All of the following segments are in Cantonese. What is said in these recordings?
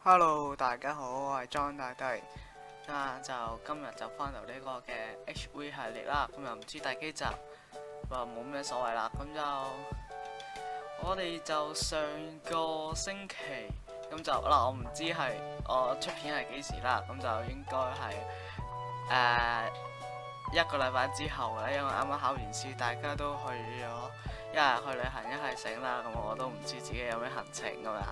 Hello，大家好，我係莊大帝。就今日就翻到呢個嘅 HV 系列啦，咁又唔知第幾集，冇咩所謂啦。咁就我哋就上個星期咁就嗱，我唔知係我出片係幾時啦，咁就應該係一個禮拜之後咧，因為啱啱考完試，大家都去咗。一係去旅行，一係醒啦，咁我都唔知自己有咩行程咁樣，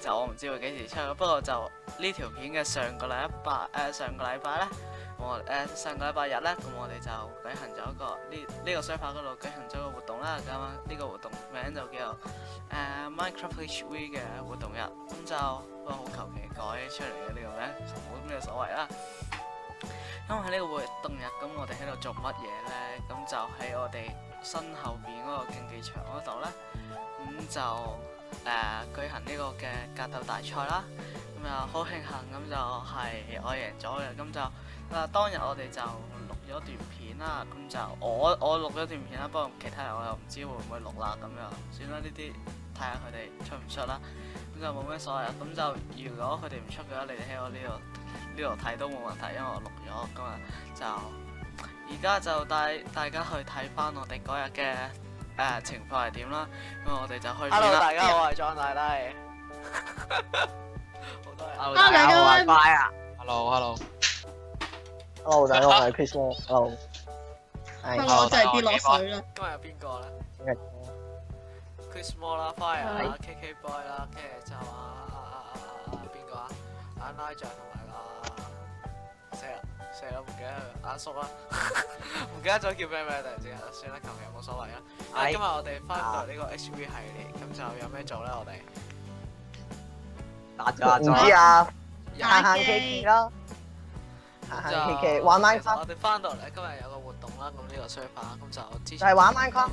就我唔知會幾時出。不過就呢條片嘅上個禮拜咧，上個禮拜日咧，咁我哋就舉行咗一個呢個 server 嗰度舉行咗個活動啦。咁呢個活動名就叫做Minecraft HV 嘅活動日，咁就不過好求其改出嚟嘅呢個名，冇咩所謂啦。因為喺呢個活動日，咁我哋喺度做乜嘢咧？咁就喺我哋身後邊嗰個競技場嗰度咧，咁就舉行呢個嘅格鬥大賽啦。咁又好慶幸，咁就係我贏咗嘅。咁就當日我哋就錄咗段片啦。咁就我錄咗段片啦，不過其他人我又唔知會唔會錄啦。咁又算啦，呢啲睇下佢哋出唔出啦。咁就冇咩所謂啦。咁就如果佢哋唔出嘅話，你哋喺我呢度睇都冇問題，因為我錄咗。咁啊就而家就帶大家去睇翻我哋嗰日嘅情況係點啦。咁我哋就去。Hello， 大家好，我係莊大帝。好多人。Hello，大家好，我係 Bye 啊。Hello， 大家好，我係 Chris。Hello。係。我就係跌落水啦。今日有邊個咧？Chris Mo 啦 ，Fire 啦，KK Boy 啦，跟住就邊個啊？阿 Nigel 同埋死啦，唔記得佢阿叔啦，唔記得咗叫咩名突然之間，算啦，求其冇所謂啦。今日我哋翻到呢個 HV 系列，咁就有咩做咧？我哋打咗唔知啊，打行 K K 咯，行 K K 玩 Minecraft。我哋翻到嚟今日有個活動啦，咁呢個 server 咁就之前就係玩 Minecraft。咁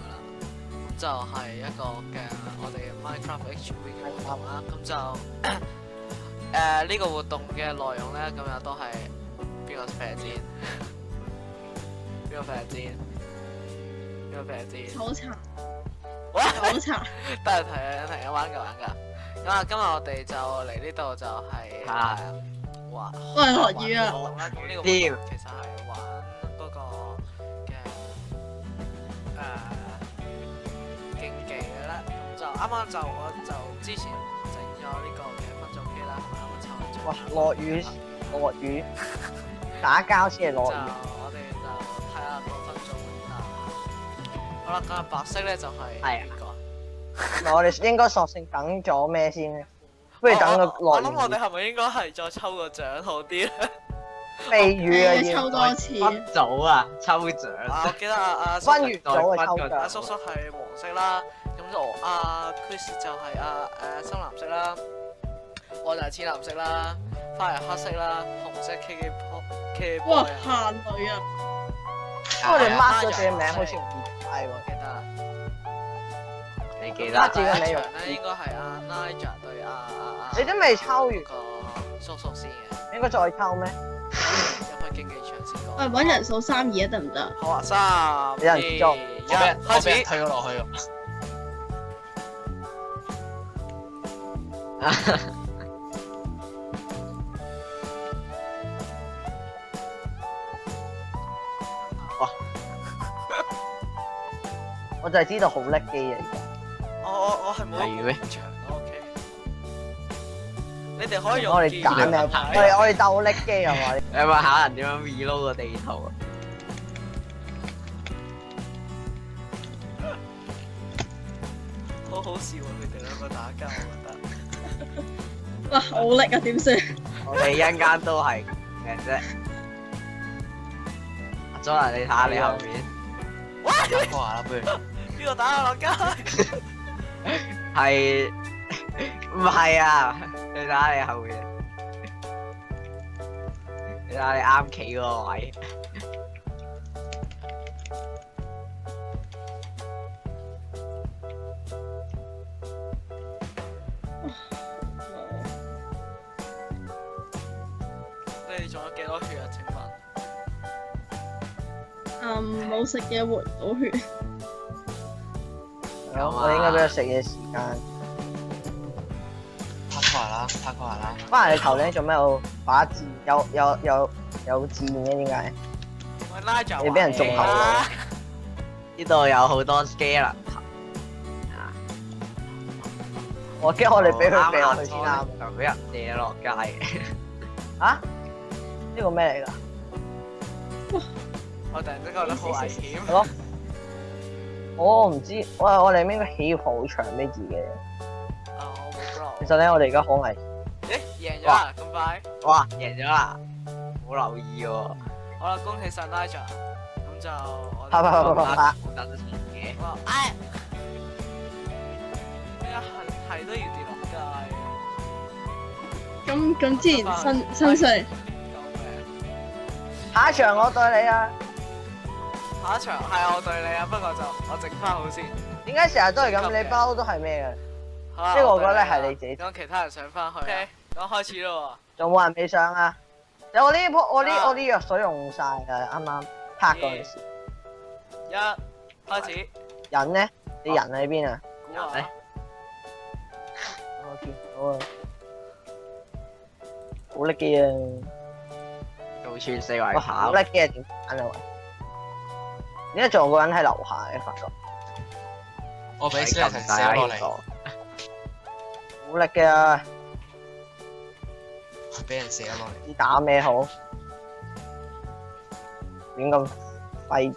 就係一個嘅我哋 Minecraft HV 嘅活動啦。咁就呢個活動嘅內容咧，咁又都係。邊個射箭？邊個射箭？邊個射箭？好慘！哇！好慘！得嚟睇玩㗎。咁啊，今日我哋就嚟呢度就係玩。喂，落雨啊！咁呢個活動其實係玩嗰個嘅競技嘅啦。咁就啱啱我就之前整咗呢個嘅分組機啦，同埋我抽咗。哇！落雨。打交先係落雨。我哋就睇下個分組點啦。好啦，咁白色咧就係邊個？我哋應該索性等咗咩先咧？不如等個落雨。我諗我哋係咪應該係再抽個獎好啲咧？避雨啊！要抽多次。分組啊，抽獎。我記得阿分完組啊抽獎。阿叔叔係黃色啦，咁就Chris 就係深藍色啦，我就係淺藍色啦。花係黑色啦，紅色 KK 哇，限女啊！不過你 mark 咗自己名好似唔係喎，記得啦。你記得？自己嘅名咧應該係阿 Nigel 對阿你都未抽完個叔叔先嘅。應該再抽咩？入去競技場先講。喂，揾人數3-2得唔得？好啊，3、有人做2、1，開始。推咗落去。哇！我就係知道好叻機啊！而家我係冇入場 ，OK。你哋可以用我哋揀咩？我哋鬥叻機係嘛？你有冇考人點樣 reload 個地圖啊？好好笑啊！佢哋兩個打交，我覺得。哇，好叻啊！點算？我哋一陣間都係嘅啫。阿 John，你睇下你後面。哇！講下啦，不如。邊個打我落街？係唔係啊？你睇下你後面，你睇下你啱企嗰個位。你哋仲有幾多血啊？請問？冇食嘢活唔到血。我應該俾佢食嘢時間。拍出嚟啦！拍過啦。翻嚟你頭頂做咩有把字？有字嘅點解？我拉就你俾人中口啦。呢度有好多 scale 我驚我哋俾佢避落去先啱。就俾人射落街嘅。啊？呢個咩嚟㗎？我突然之間覺得好危險。係咯。我唔知，我哋應該起好長俾自己。啊，我冇 block。其實咧，我哋而家好危。咦，贏咗啦！咁快？哇，贏咗啦！冇留意喎。好啦，恭喜晒 Nigel。咁就我拍。冇等錢嘅。哇！哎，咩啊？係都要跌落街嘅。咁之前新歲救命！下一場我對你啊！下一場係我對你啊，不過就我整翻好先。點解成日都係咁？你包都係咩嘅？好啦，呢個我覺得對係你自己等其他人上翻去。OK，咁開始咯仲冇人未上啊？有我呢藥水用晒㗎，啱啱拍嗰陣時。喎，一開始。人咧？你人喺邊啊？估下人呢我見到啊！好叻機啊！到處四圍哇！跑好。叻機啊！點揀啊？喂！點解仲有個人喺樓下嘅？發覺我俾小提射落嚟，好叻嘅啊！俾人射咗落嚟。知打咩好？亂咁廢，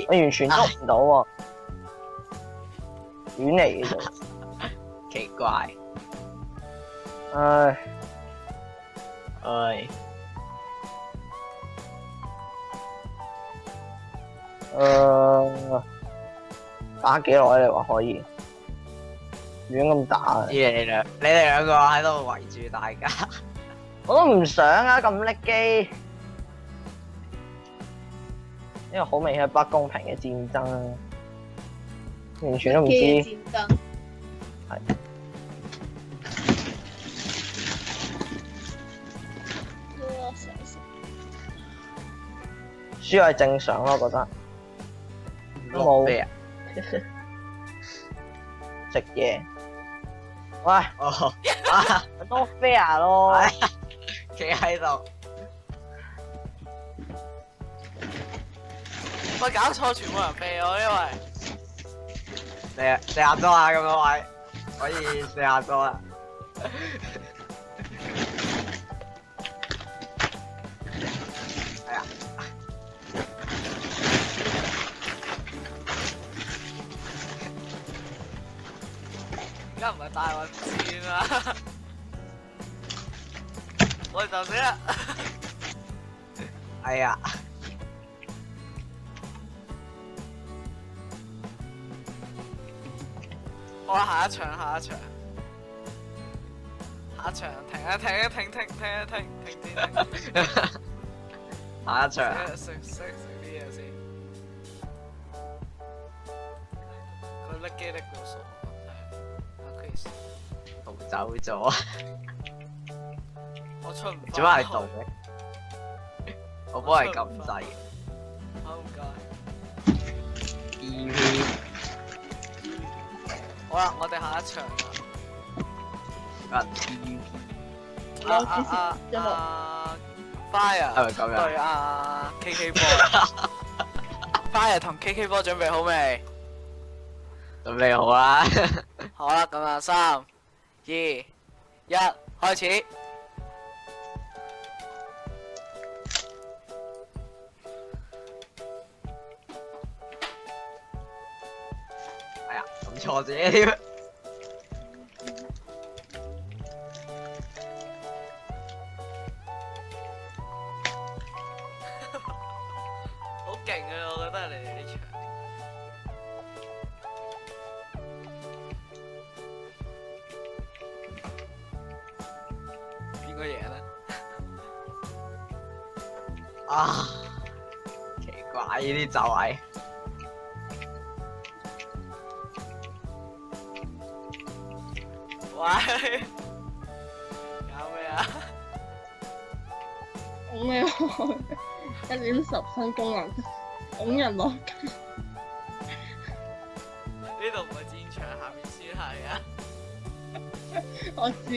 我完全捉唔到喎，亂嚟嘅啫。奇怪。唉，唉。打幾耐你話可以？亂咁打啊！你哋兩個喺度圍住大家。我都唔想啊！咁叻機，呢個好明顯係不公平嘅戰爭啊！完全都唔知。嘅戰爭。係。哇！成成輸係正常咯，我覺得。都冇咩啊？食嘢。喂，哦。啊！多 fair 咯。企喺度。喂，搞錯，全部人避我，因為射下咗啊！咁多位可以射下咗啦。係啊。而家唔係大混戰啊！我哋就死啦！係啊。好啦，下一場，停先。下一場。食啲嘢先。佢甩機甩到傻，係。Chris，逃走咗。我出唔翻。做乜喺度嘅？我幫你撳掣。好唔該。 E.V. 好啦，我哋下一場啦。E.V. Fire 係咪咁樣？對KK 波。Fire 同 KK 波準備好未？準備好啦。好啦，咁啊，3、2、1，開始。哎呀，撳錯自己添。好勁啊！我覺得你哋呢場。邊個贏咧？啊，奇怪呢啲就係。喂，搞咩啊？拱你開1.10新功能，拱人落街。呢度唔係戰場，下面我知，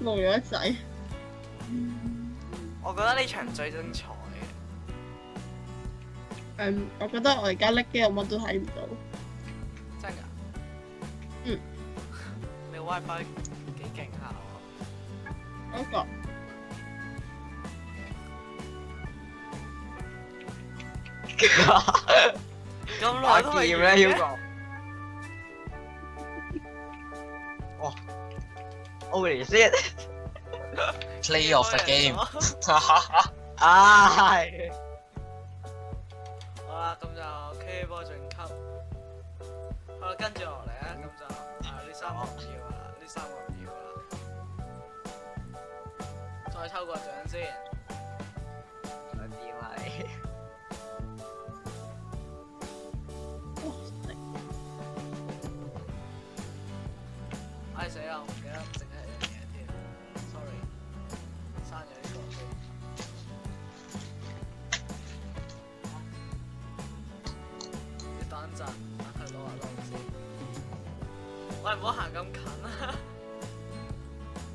冇咗仔。我覺得呢場最精彩嘅，我覺得我而家拎機我乜都睇唔到。真㗎？嗯。你 WiFi 幾勁下喎？嗰個咁打耐都未劍完嘅咧，Hugo。哇！Holy shit！ Play of the game。啊，係。好啦，咁就 K 波晉級。好啦，跟住落嚟咧，咁就呢三個唔要啦，呢三個唔要啦。再抽個獎先。想點啊你？唉死啦！我唔記得整係一樣嘢添，sorry，刪咗呢個先。你等陣，等佢攞下攞先。喂，唔好行咁近啊！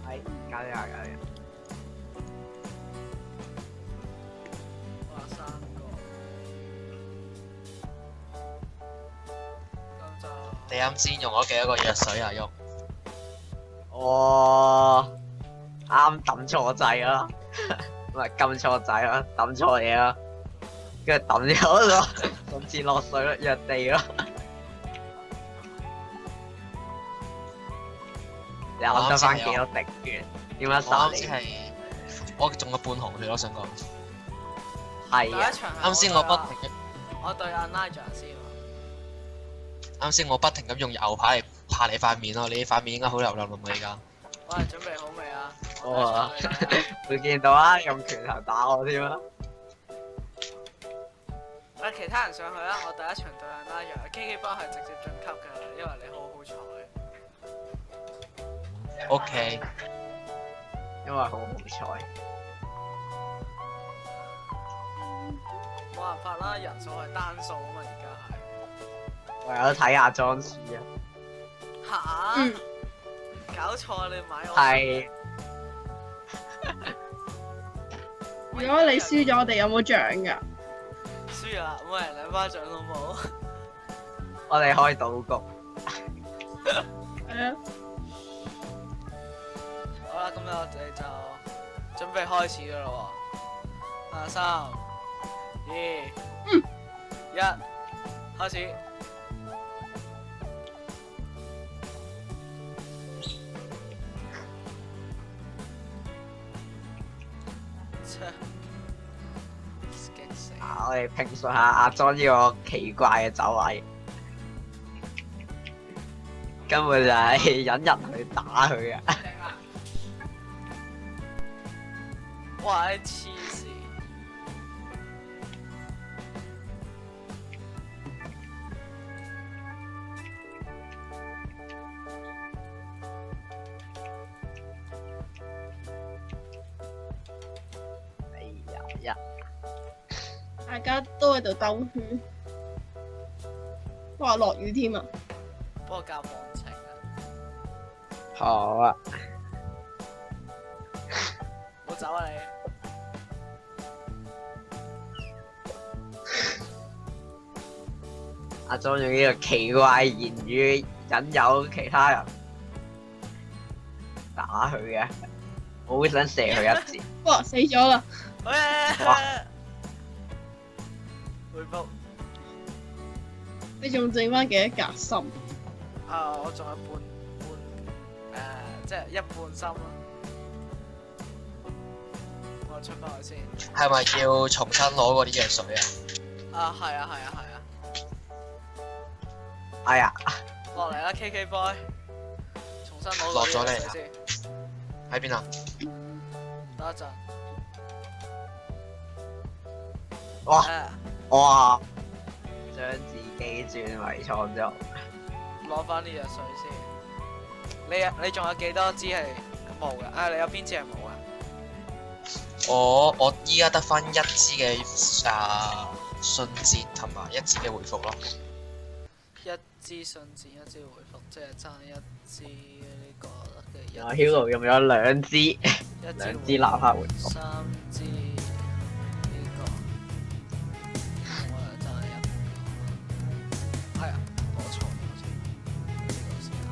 係，搞掂搞掂。哇，三個。咁就你啱先用咗幾多個藥水啊？喐？我啱抌錯掣啦，唔係撳錯掣啦，抌錯嘢啦，跟住抌咗個甚至落水咯，藥地咯。你啱得翻幾多滴血？點解我殺你？啱先係我中咗半紅血咯，想講。第一係啊，場係啱先我不停咁，我對阿 Nigel 先喎。啱先我不停咁用牛排嚟拍你塊面咯，你塊面應該好油淋淋啊而家。喂，準備好未啊？哇第一場嚟啦會見到啊，用拳頭打我添啊！喂，其他人上去啦！我第一場對阿 Nigel，KK 波係直接晉級㗎啦，因為你好好彩。 OK，因為好好彩。冇辦法啦，人數係單數啊嘛，而家係。為咗睇下裝書啊，吓？嗯搞錯啊！你買我係如果你輸咗，我哋有冇獎㗎？輸啦，每人兩巴掌好冇？我哋開賭局。係啊，好啦，咁我哋就準備開始噶啦喎。3、2、1，開始。激死！我哋評述下阿莊呢個奇怪嘅走位，根本就係引人去打佢嘅。哇！你黐線！哎呀，大家都喺度兜圈。哇！落雨添啊！幫我教網情啊！好啊，唔好走啊你！阿莊用呢個奇怪言語引誘其他人打佢嘅，我好想射佢一箭。哇！死咗啦！哇回報你仲剩翻幾多格心？啊！我仲有即係一半心咯。我出翻去先。係咪要重新攞嗰啲藥水啊？啊，係啊，係啊，係啊！哎呀，落嚟啦，KK boy，重新攞落咗嚟啊嚟先。喺邊啊？等一陣。哇誒哇，將自己轉為創作。攞翻啲藥水先。你仲有幾多支係冇嘅？啊，你有邊支係冇啊？我依家得翻一支嘅迅捷同埋一支嘅回復咯。一支信箭一支回復，即係爭一支呢個嘅我 Hugo 用咗2支，一2支立刻回復。 3支呢個，我又爭一個，係啊，我錯咗先，呢個先啊，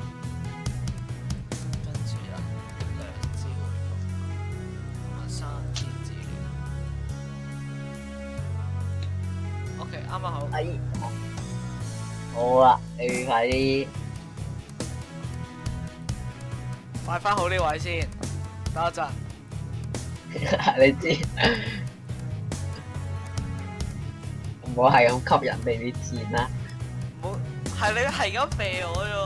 跟住啊2支回復，同埋3支資料，OK，啱啱好。哎，好啦，你快啲。擺翻好呢位先，等一陣。你知，唔好係咁吸人哋啲箭啦。唔好，係你係咁肥我啫喎。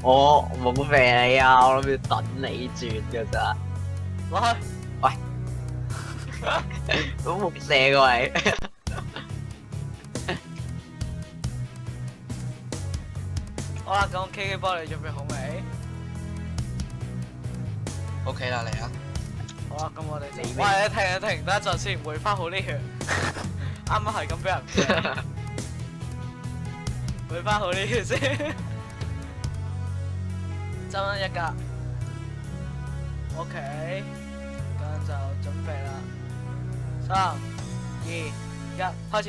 我冇肥你啊，我諗住等你轉噶咋。攞去。都冇射過你。好啦，咁 KK 幫你準備好未？ OK 啦，嚟啊！好啦，咁我哋就你喂，你停一停，等一陣先，回翻好呢血。啱啱係咁俾人射，回翻好呢血先。爭一格。OK，咁就準備啦。3、2、1，開始。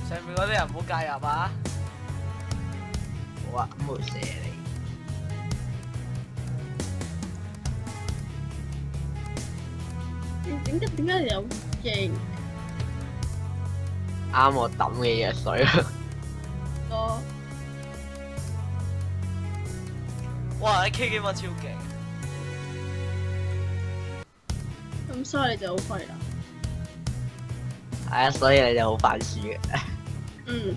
上面嗰啲人唔好介入啊！好啊，咁冇射你。點解你有勁啱我抌嘅藥水。咯？哇！你 K 幾分超勁，咁所以你就好廢啦。係啊，所以你就好快輸嘅。嗯，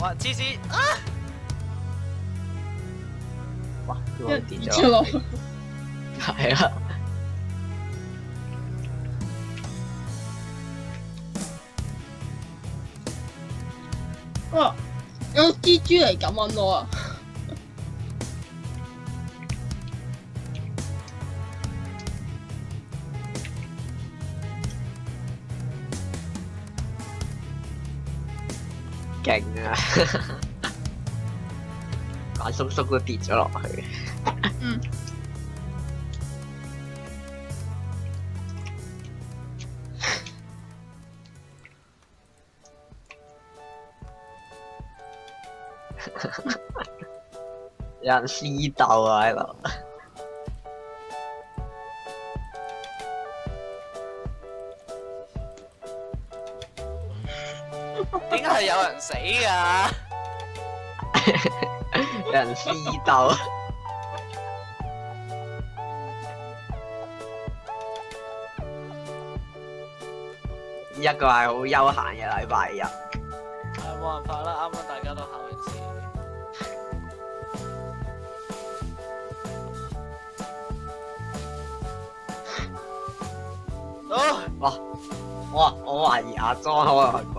哇！芝芝啊！哇，因為跌跌咗落。咗落去。係啊。哇！有蜘蛛嚟咁搵我啊！勁啊！簡叔叔都跌咗落去。嗯。有人私鬥啊喺度。點解係有人死㗎？有人私鬥。一個係好悠閒嘅禮拜日。係冇辦法啦，啱啱大家都考完試。哇！我懷疑阿莊可能啩。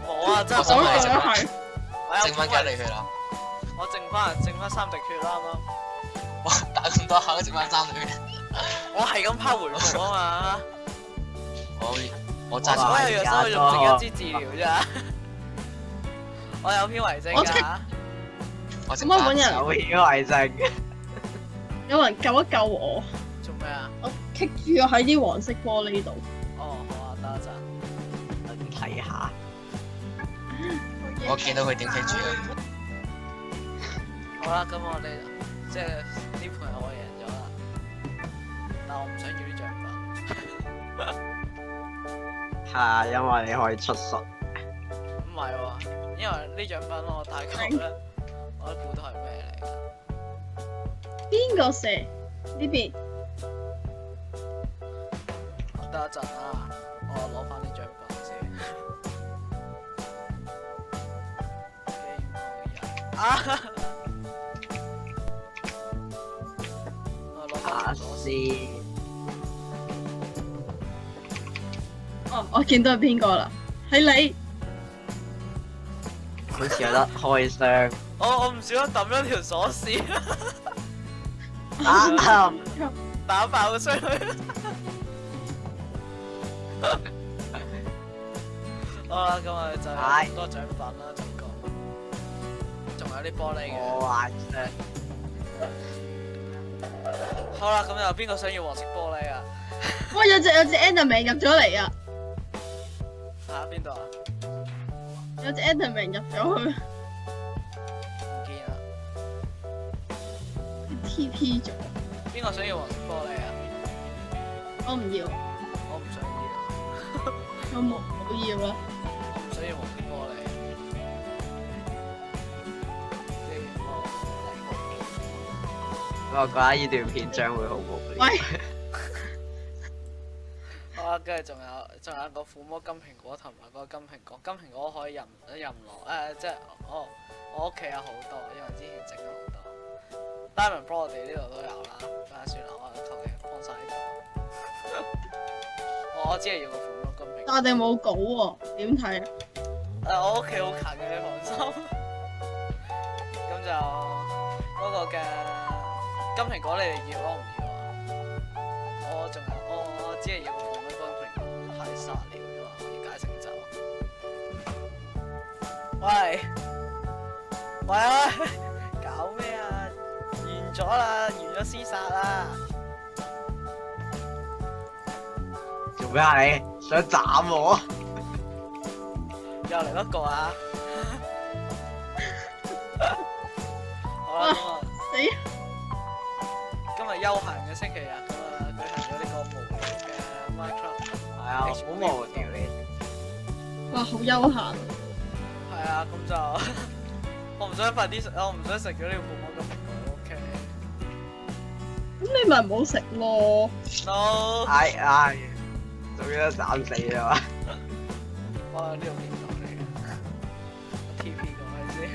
冇啊，真係我想冇啊問你剩係剩翻幾多血啦？我剩翻3滴血啦，啱啱。哇！打咁多下都剩翻3滴血。我係咁拋回復啊嘛。我揸我住有藥水去用剩一支治療咋。我有篇遺症㗎。我剩翻可唔可以揾人有顯為證。有人救一救我？做咩啊？我棘住咗喺啲黃色玻璃度。哦，好啊，等一陣。等睇下。我見到佢點棘住嘅。好啦，咁我哋即係呢盤係我贏咗啦，但我唔想要啲獎品。係因為你可以出術。唔係喎，因為呢獎品我大概咧，我都估到係咩嚟㗎。邊個射？呢邊。等一陣啦，我攞翻啲獎品先。啊！我攞下翻啲先。哦，我見到係邊個啦？係你。好似有得開箱。我唔小心抌咗條鎖匙，啊！打爆個箱佢。好啦，咁我哋就有咁多獎品啦，總共仲有啲玻璃嘅。我幻想。好啦，咁有邊個想要黃色玻璃啊？哇！有隻 Enderman 入咗嚟啊！嚇邊度啊？有隻 Enderman 入咗去唔見啦。 ，TP 咗。邊個想要黃色玻璃啊？我唔要，我唔想要。我冇要啦。我唔想要黃色玻璃。我覺得呢段片將會好無聊。喂，好啦，跟住仲有一個撫摸金蘋果同埋嗰個金蘋果，金蘋果可以任攞即係我屋企有好多，因為之前整咗好多。Diamond Bro 我哋呢度都有啦，算啦，我求其放晒呢度。我只係要個撫摸金蘋果。但我哋冇稿喎，點睇啊？我屋企好近嘅，你放心。咁就嗰個嘅金蘋果你哋要我唔要啊？我只係要個撫摸金蘋果，太沙了啫嘛，我要解成酒。喂，搞咩啊？完咗啦，完咗廝殺啦！做咩啊你？想斬我？又嚟一個啊！好啦，死！今日休閒嘅星期日咁啊，舉行咗呢個無聊嘅 Minecraft。係啊，好無聊呢。哇，好悠閒。係啊，咁就我唔想快啲食，我唔想食咗呢個撫摸金蘋果。OK。咁你咪唔好食咯。 No。唉，終於都斬死啦嘛！哇，呢度邊度嚟嘅？TP 過去先。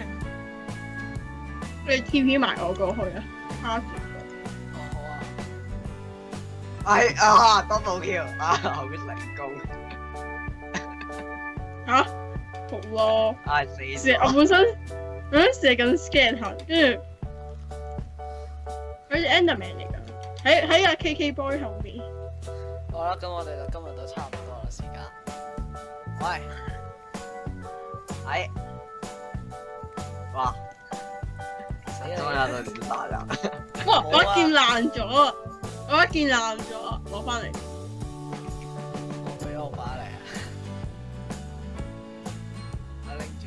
你 TP 埋我過去啊！卡住哦，好啊。double kill 啊，好成功！嚇，好咯。死射我本身射緊 scan 下，跟住佢隻 Enderman 嚟㗎，喺阿 KK boy 後面。好啦，咁我哋就今日都差唔多啦，時間。喂，哇！死終於都點打啦！哇！我一件爛咗，攞翻嚟。我俾我把你啊！我拎住，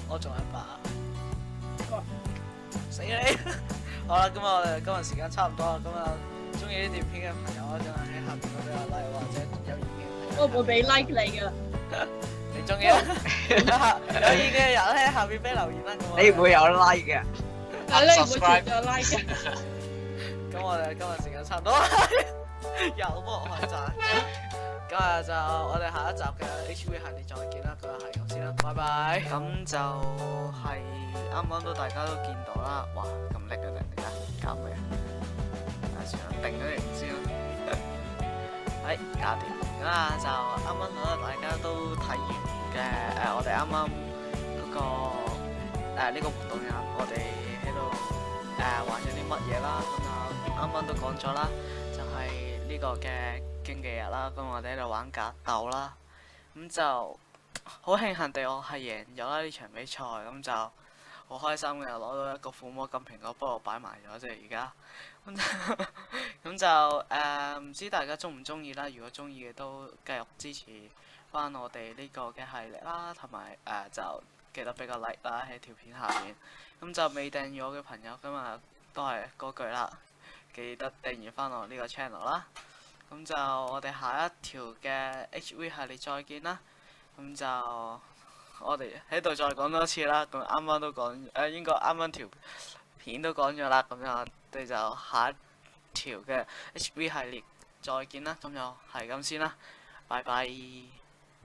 我仲有一把。死你！好啦，咁我哋今日時間差唔多啦，咁啊，中意呢段片嘅朋友啊，就喺下邊嗰度有 like 或者有意見嘅朋友。我唔會俾 like 你㗎。你中意啊？有意見嘅人喺下邊俾留言啦。咁你唔會有 like 嘅。但係你唔會貼咗 like 嘅。咁我哋今日時間差唔多，又幫我開讚。今日就我哋下一集嘅 HV 系列再見啦，今日係咁先啦，拜拜。咁就係啱啱都大家都見到啦，哇咁叻嘅突然間搞咩？算啦，定咗型先啦。係搞掂。咁啊就啱啱大家都睇完嘅我哋啱啱嗰個呢個活動呀，我哋喺度玩咗啲乜嘢啦？咁啊啱啱都講咗啦，就係呢個嘅競技日啦。咁我哋喺度玩格鬥啦。咁就好慶幸地我係贏咗啦呢場比賽，咁就好開心嘅，攞到一個撫摸金蘋果，不過擺埋咗啫而家。咁就唔知大家中唔中意啦？如果中意嘅都繼續支持翻我哋呢個嘅系列啦，同埋就記得俾個 like 啦喺條片下面。咁就未訂閱我嘅朋友，今日都係嗰句啦，記得訂閱翻我呢個 channel 啦。咁就我哋下一條嘅 HV 系列再見啦。咁就我哋喺度再講多次啦。咁啱啱都講應該啱啱條片都講咗啦。咁就我哋就下一條嘅 HV 系列再見啦。咁就係咁先啦，拜拜。